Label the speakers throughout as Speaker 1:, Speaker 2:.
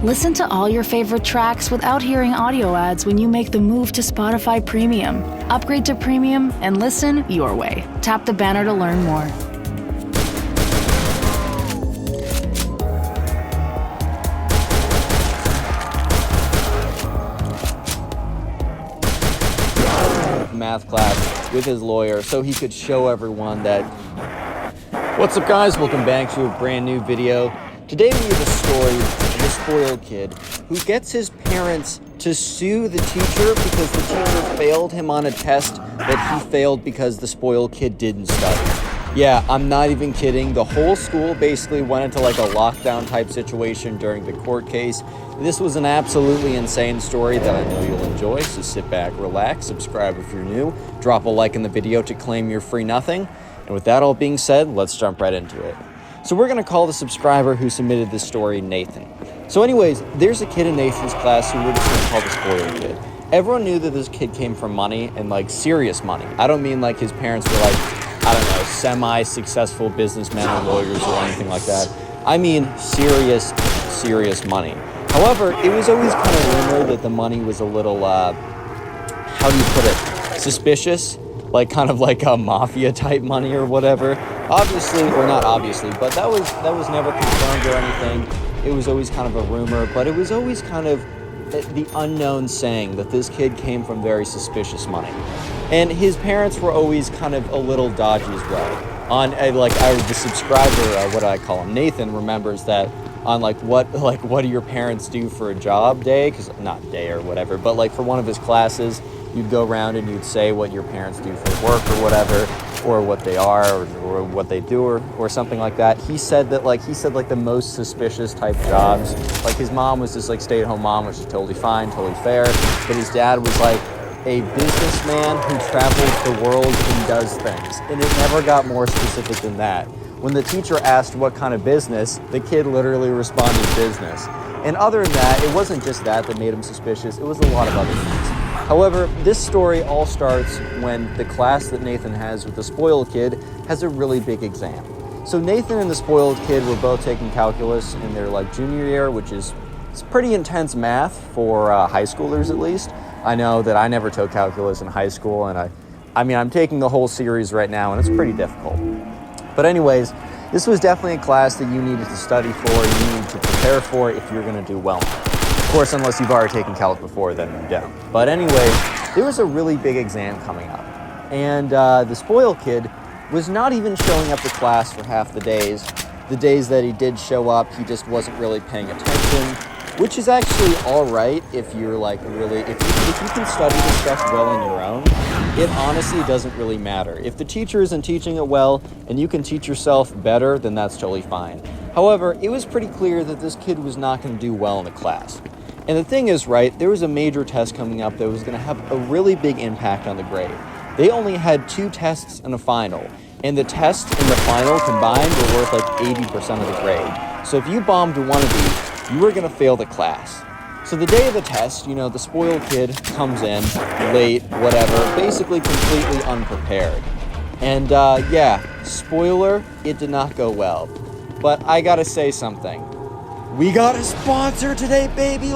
Speaker 1: Listen to all your favorite tracks without hearing audio ads when you make the move to Spotify Premium. Upgrade to Premium and listen your way. Tap the banner to learn more.
Speaker 2: Math class with his lawyer so he could show everyone that... What's up, guys? Welcome back to a brand new video. Today we have a story of a spoiled kid who gets his parents to sue the teacher because the teacher failed him on a test that he failed because the spoiled kid didn't study. Yeah, I'm not even kidding. The whole school basically went into like a lockdown type situation during the court case. This was an absolutely insane story that I know you'll enjoy, so sit back, relax, subscribe if you're new, drop a like in the video to claim your free nothing. And with that all being said, let's jump right into it. So we're going to call the subscriber who submitted this story Nathan. So anyways, there's a kid in Nathan's class who we're just going to call the spoiled kid. Everyone knew that this kid came from money, and like serious money. I don't mean like his parents were like, I don't know, semi-successful businessmen or lawyers or anything like that. I mean serious money. However, it was always kind of rumored that the money was a little, how do you put it, suspicious? Like kind of like a mafia type money or whatever. Obviously, or not obviously, but that was never confirmed or anything. It was always kind of a rumor, but it was always kind of the unknown saying that this kid came from very suspicious money. And his parents were always kind of a little dodgy as well. On the subscriber, what do I call him? Nathan remembers that on what do your parents do for a job day? Because not day or whatever, but like for one of his classes, you'd go around and you'd say what your parents do for work or whatever, or what they are, or what they do, or something like that. He said the most suspicious type jobs. Like his mom was just like stay-at-home mom, which is totally fine, totally fair. But his dad was like a businessman who travels the world and does things. And it never got more specific than that. When the teacher asked what kind of business, the kid literally responded business. And other than that, it wasn't just that made him suspicious, it was a lot of other things. However, this story all starts when the class that Nathan has with the spoiled kid has a really big exam. So Nathan and the spoiled kid were both taking calculus in their junior year, which is it's pretty intense math for high schoolers at least. I know that I never took calculus in high school, and I'm taking the whole series right now, and it's pretty difficult. But anyways, this was definitely a class that you needed to study for, you needed to prepare for if you're going to do well. Of course, unless you've already taken calc before, then you don't. But anyway, there was a really big exam coming up. And the spoiled kid was not even showing up to class for half the days. The days that he did show up, he just wasn't really paying attention, which is actually all right if you're if you can study this stuff well on your own. It honestly doesn't really matter. If the teacher isn't teaching it well and you can teach yourself better, then that's totally fine. However, it was pretty clear that this kid was not going to do well in the class. And the thing is, there was a major test coming up that was going to have a really big impact on the grade. They only had 2 tests and a final. And the test and the final combined were worth like 80% of the grade. So if you bombed one of these, you were gonna fail the class. So the day of the test, the spoiled kid comes in late, whatever, basically completely unprepared. And yeah, spoiler, it did not go well. But I gotta say something. We got a sponsor today, baby,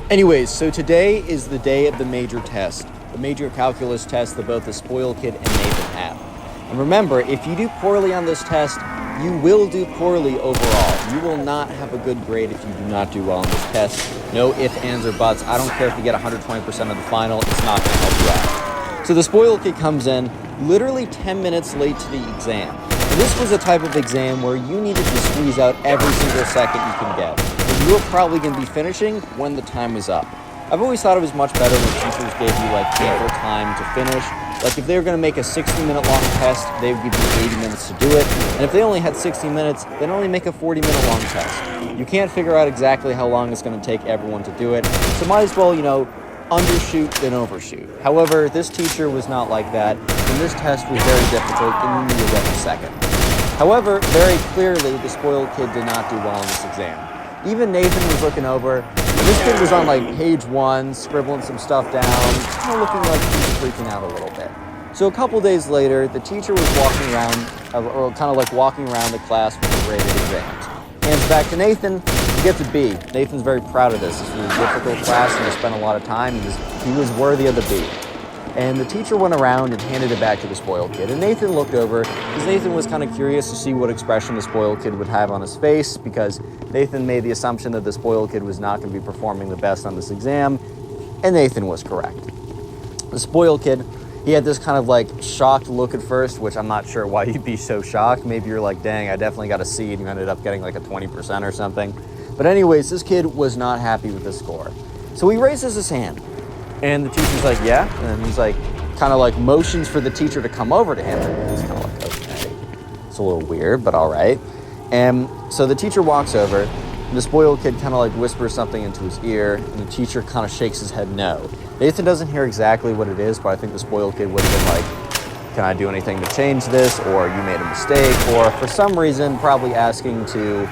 Speaker 2: Anyways, so today is the day of the major test. The major calculus test that both the spoiled kid and Nathan have. And remember, if you do poorly on this test, you will do poorly overall. You will not have a good grade if you do not do well on this test. No ifs, ands, or buts. I don't care if you get 120% of the final, it's not gonna help you out. So the spoiled kid comes in literally 10 minutes late to the exam. And this was a type of exam where you needed to squeeze out every single second you can get. And you were probably gonna be finishing when the time is up. I've always thought it was much better when teachers gave you ample time to finish. Like if they were gonna make a 60-minute long test, they would give you 80 minutes to do it. And if they only had 60 minutes, they'd only make a 40-minute long test. You can't figure out exactly how long it's gonna take everyone to do it. So might as well, undershoot than overshoot. However, this teacher was not like that, and this test was very difficult, and you needed every second. However, very clearly, the spoiled kid did not do well in this exam. Even Nathan was looking over. This kid was on page 1, scribbling some stuff down, kind of looking like he was freaking out a little bit. So a couple days later, the teacher was walking around, walking around the class with the graded exams. Hands back to Nathan, he gets a B. Nathan's very proud of this. This was a difficult class and he spent a lot of time. He was worthy of the B. And the teacher went around and handed it back to the spoiled kid. And Nathan looked over, because Nathan was kind of curious to see what expression the spoiled kid would have on his face, because Nathan made the assumption that the spoiled kid was not going to be performing the best on this exam, and Nathan was correct. The spoiled kid, he had this kind of shocked look at first, which I'm not sure why you'd be so shocked. Maybe you're like, dang, I definitely got a C, and you ended up getting a 20% or something. But anyways, this kid was not happy with the score. So he raises his hand. And the teacher's like, yeah. And he's motions for the teacher to come over to him. And he's kind of like, okay. It's a little weird, but all right. And so the teacher walks over. And the spoiled kid kind of whispers something into his ear. And the teacher kind of shakes his head no. Nathan doesn't hear exactly what it is, but I think the spoiled kid would have been like, can I do anything to change this? Or you made a mistake. Or for some reason, probably asking to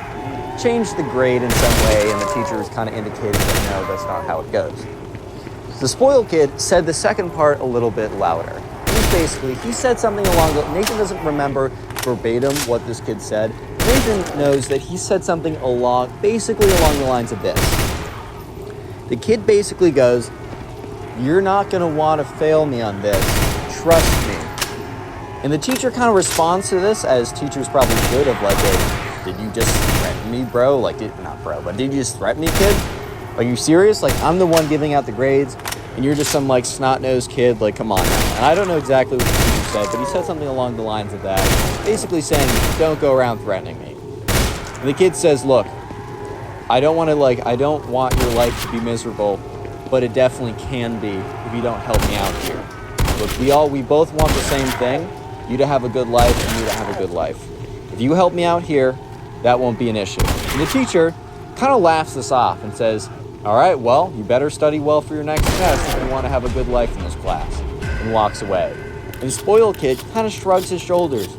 Speaker 2: change the grade in some way. And the teacher is kind of indicating that no, that's not how it goes. The spoiled kid said the second part a little bit louder. He said something Nathan doesn't remember verbatim what this kid said. Nathan knows that he said something basically along the lines of this. The kid basically goes, you're not gonna wanna fail me on this, trust me. And the teacher kind of responds to this, as teachers probably should, did you just threaten me, bro? Did you just threaten me, kid? Are you serious? I'm the one giving out the grades, and you're just some snot-nosed kid. Come on now. And I don't know exactly what the teacher said, but he said something along the lines of that, basically saying, don't go around threatening me. And the kid says, look, I don't want your life to be miserable, but it definitely can be if you don't help me out here. Look, we both want the same thing, you to have a good life and me to have a good life. If you help me out here, that won't be an issue. And the teacher kind of laughs this off and says, all right, well, you better study well for your next test if you want to have a good life in this class, and walks away. And the spoiled kid kind of shrugs his shoulders,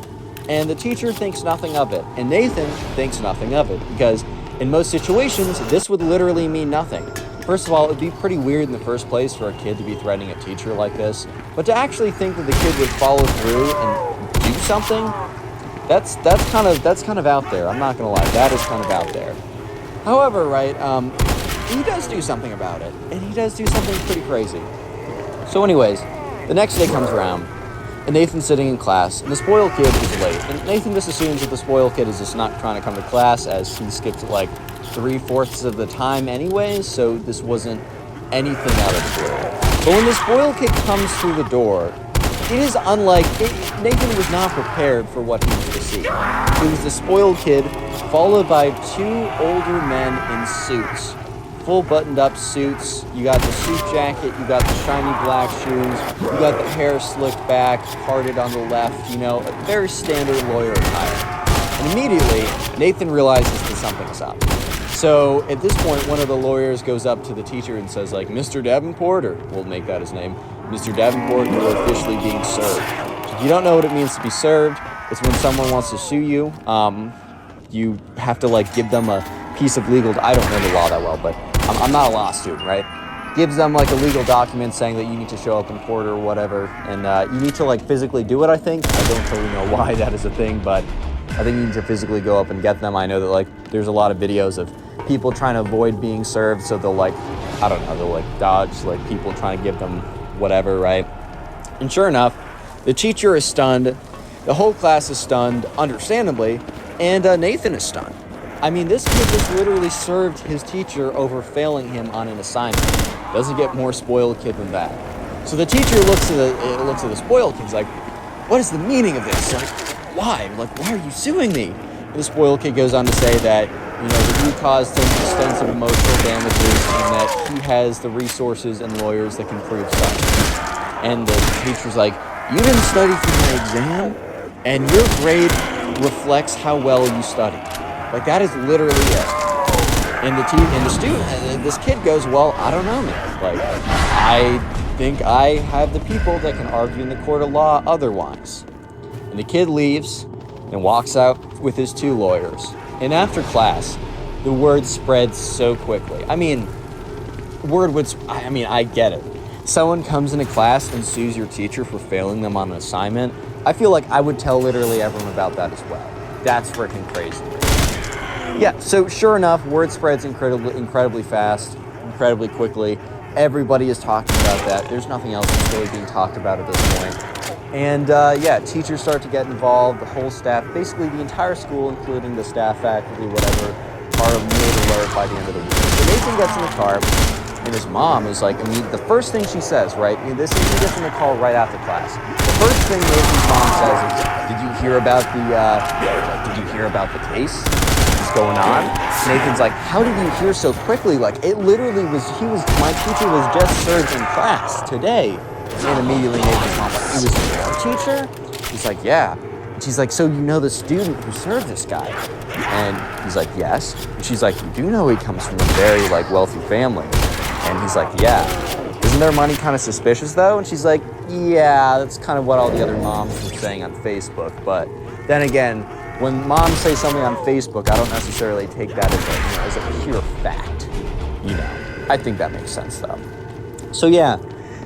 Speaker 2: and the teacher thinks nothing of it, and Nathan thinks nothing of it, because in most situations, this would literally mean nothing. First of all, it would be pretty weird in the first place for a kid to be threatening a teacher like this, but to actually think that the kid would follow through and do something, that's kind of out there. I'm not gonna lie, that is kind of out there. However, he does do something about it, and he does do something pretty crazy. So anyways, the next day comes around, and Nathan's sitting in class, and the spoiled kid is late. And Nathan just assumes that the spoiled kid is just not trying to come to class, as he skipped 3/4 of the time anyways, so this wasn't anything out of the blue. But when the spoiled kid comes through the door, it is Nathan was not prepared for what he was to see. It was the spoiled kid, followed by 2 older men in suits. Full buttoned-up suits. You got the suit jacket, you got the shiny black shoes, you got the hair slicked back, parted on the left, a very standard lawyer attire. And immediately, Nathan realizes that something's up. So at this point, one of the lawyers goes up to the teacher and says, Mr. Davenport, or we'll make that his name, Mr. Davenport, you are officially being served. If you don't know what it means to be served, It's when someone wants to sue you, you have to like give them a piece of legal, I don't know the law that well, but I'm not a law student, right? Gives them like a legal document saying that you need to show up in court or whatever, and you need to like physically do it, I think. I don't totally know why that is a thing, but I think you need to physically go up and get them. I know that like there's a lot of videos of people trying to avoid being served, so they'll like, I don't know, they'll like dodge like people trying to give them whatever, right? And sure enough, the teacher is stunned, the whole class is stunned, understandably, and Nathan is stunned. I mean, this kid just literally served his teacher over failing him on an assignment. Doesn't get more spoiled kid than that. So the teacher looks at the spoiled kid, like, what is the meaning of this? Like, why? Like, why are you suing me? And the spoiled kid goes on to say that, that you caused him extensive emotional damages and that he has the resources and lawyers that can prove such. And the teacher's like, you didn't study for my exam, and your grade reflects how well you studied. Like, that is literally it. And the student, this kid goes, well, I don't know, man. Like, I think I have the people that can argue in the court of law otherwise. And the kid leaves and walks out with his 2 lawyers. And after class, the word spreads so quickly. I mean, I get it. Someone comes into class and sues your teacher for failing them on an assignment. I feel like I would tell literally everyone about that as well. That's freaking crazy. Yeah, so sure enough, word spreads incredibly fast, incredibly quickly. Everybody is talking about that. There's nothing else that's really being talked about at this point. And teachers start to get involved, the whole staff, basically the entire school, including the staff, faculty, whatever, are made alert by the end of the week. So Nathan gets in the car, and his mom is like, the first thing she says, right? He gets in the call right after class. The first thing Nathan's mom says is, did you hear about the case? Going on? Nathan's like, how did you hear so quickly? Like, it literally my teacher was just served in class today. And immediately Nathan's mom's like, it was your teacher? He's like, yeah. And she's like, so you know the student who served this guy? And he's like, yes. And she's like, you do know he comes from a very wealthy family? And he's like, yeah. Isn't their money kind of suspicious though? And she's like, yeah, that's kind of what all the other moms were saying on Facebook. But then again, when moms say something on Facebook, I don't necessarily take that as a pure fact. I think that makes sense though. So yeah,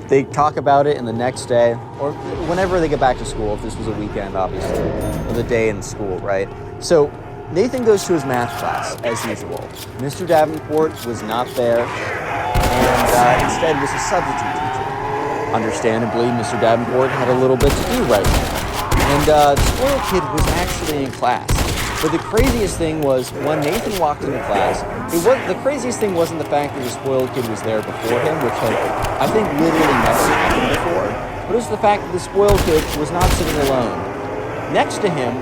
Speaker 2: they talk about it, and the next day, or whenever they get back to school, if this was a weekend, obviously, or the day in school, right? So Nathan goes to his math class, as usual. Mr. Davenport was not there, and instead was a substitute teacher. Understandably, Mr. Davenport had a little bit to do right now. And the spoiled kid was actually in class. But the craziest thing was when Nathan walked into class, the craziest thing wasn't the fact that the spoiled kid was there before him, which I think literally never happened before, but it was the fact that the spoiled kid was not sitting alone. Next to him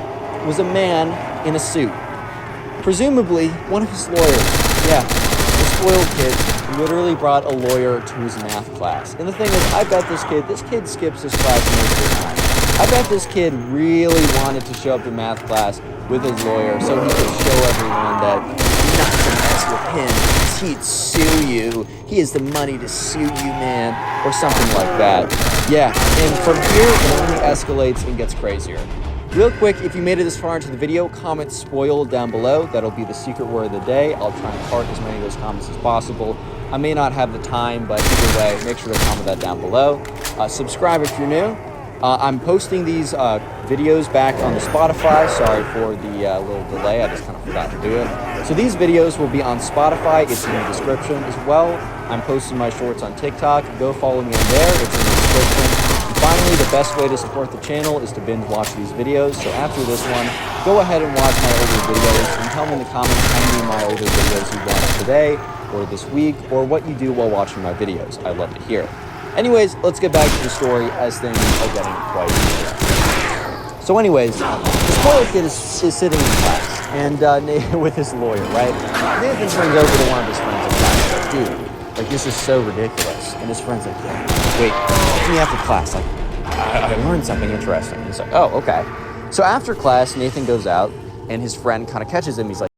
Speaker 2: was a man in a suit. Presumably one of his lawyers. Yeah, the spoiled kid literally brought a lawyer to his math class. And the thing is, I bet this kid skips this class most of the time. I bet this kid really wanted to show up to math class with his lawyer so he could show everyone that not to mess with him because he'd sue you. He has the money to sue you, man, or something like that. Yeah, and from here, it only escalates and gets crazier. Real quick, if you made it this far into the video, comment spoiled down below. That'll be the secret word of the day. I'll try and park as many of those comments as possible. I may not have the time, but either way, make sure to comment that down below. Subscribe if you're new. I'm posting these videos back on the Spotify. Sorry for the little delay. I just kind of forgot to do it. So these videos will be on Spotify. It's in the description as well. I'm posting my shorts on TikTok. Go follow me on there. It's in the description. And finally, the best way to support the channel is to binge watch these videos. So after this one, go ahead and watch my older videos and tell me in the comments how many of my older videos you watched today or this week or what you do while watching my videos. I'd love to hear. Anyways, let's get back to the story as things are getting quite interesting. So anyways, the spoiled kid is sitting in class and with his lawyer, right? Nathan turns over to one of his friends in class and like, dude, this is so ridiculous. And his friend's like, yeah, wait, meet me after class. I learned something interesting. And he's like, oh, okay. So after class, Nathan goes out and his friend kind of catches him. He's like,